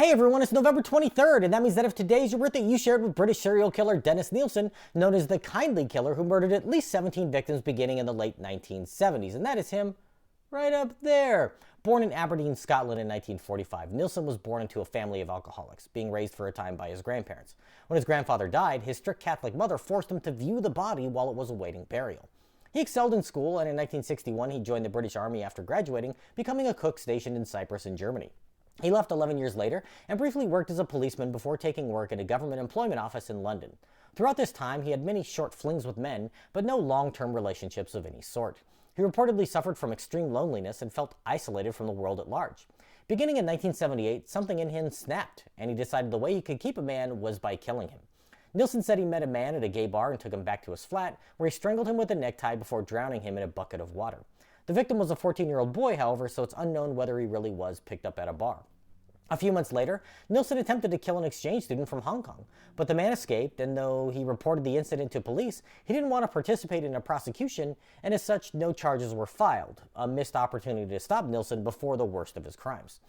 Hey everyone, it's November 23rd, and that means that if today's your birthday, you shared with British serial killer Dennis Nilsen, known as the Kindly Killer, who murdered at least 17 victims beginning in the late 1970s. And that is him right up there. Born in Aberdeen, Scotland in 1945, Nilsen was born into a family of alcoholics, being raised for a time by his grandparents. When his grandfather died, his strict Catholic mother forced him to view the body while it was awaiting burial. He excelled in school, and in 1961 he joined the British Army after graduating, becoming a cook stationed in Cyprus in Germany. He left 11 years later and briefly worked as a policeman before taking work at a government employment office in London. Throughout this time, he had many short flings with men, but no long-term relationships of any sort. He reportedly suffered from extreme loneliness and felt isolated from the world at large. Beginning in 1978, something in him snapped, and he decided the way he could keep a man was by killing him. Nilsen said he met a man at a gay bar and took him back to his flat, where he strangled him with a necktie before drowning him in a bucket of water. The victim was a 14-year-old boy, however, so it's unknown whether he really was picked up at a bar. A few months later, Nilsen attempted to kill an exchange student from Hong Kong, but the man escaped, and though he reported the incident to police, he didn't want to participate in a prosecution, and as such, no charges were filed, a missed opportunity to stop Nilsen before the worst of his crimes.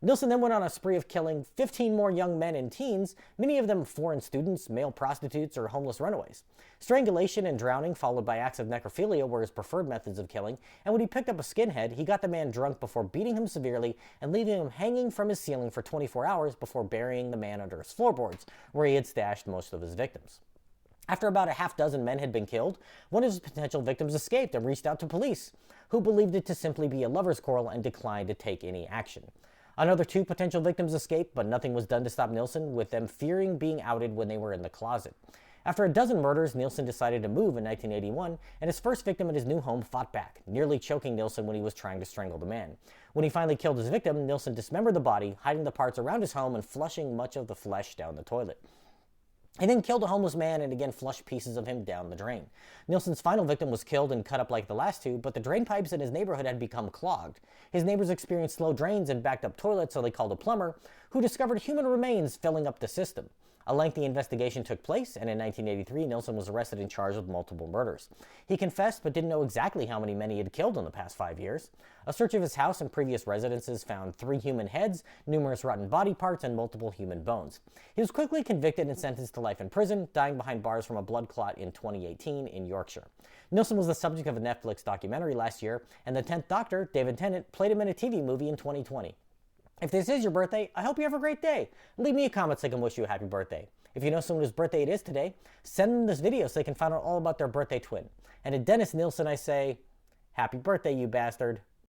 Nilsen then went on a spree of killing 15 more young men and teens, many of them foreign students, male prostitutes, or homeless runaways. Strangulation and drowning, followed by acts of necrophilia, were his preferred methods of killing, and when he picked up a skinhead, he got the man drunk before beating him severely and leaving him hanging from his ceiling for 24 hours before burying the man under his floorboards, where he had stashed most of his victims. After about a half dozen men had been killed, one of his potential victims escaped and reached out to police, who believed it to simply be a lover's quarrel and declined to take any action. Another two potential victims escaped, but nothing was done to stop Nilsen, with them fearing being outed when they were in the closet. After a dozen murders, Nilsen decided to move in 1981, and his first victim at his new home fought back, nearly choking Nilsen when he was trying to strangle the man. When he finally killed his victim, Nilsen dismembered the body, hiding the parts around his home and flushing much of the flesh down the toilet. He then killed a homeless man and again flushed pieces of him down the drain. Nilsen's final victim was killed and cut up like the last two, but the drain pipes in his neighborhood had become clogged. His neighbors experienced slow drains and backed up toilets, so they called a plumber, who discovered human remains filling up the system. A lengthy investigation took place, and in 1983, Nilsen was arrested and charged with multiple murders. He confessed, but didn't know exactly how many men he had killed in the past 5 years. A search of his house and previous residences found 3 human heads, numerous rotten body parts, and multiple human bones. He was quickly convicted and sentenced to life in prison, dying behind bars from a blood clot in 2018 in Yorkshire. Nilsen was the subject of a Netflix documentary last year, and the 10th Doctor, David Tennant, played him in a TV movie in 2020. If this is your birthday, I hope you have a great day. Leave me a comment so I can wish you a happy birthday. If you know someone whose birthday it is today, send them this video so they can find out all about their birthday twin. And to Dennis Nilsen, I say, happy birthday, you bastard.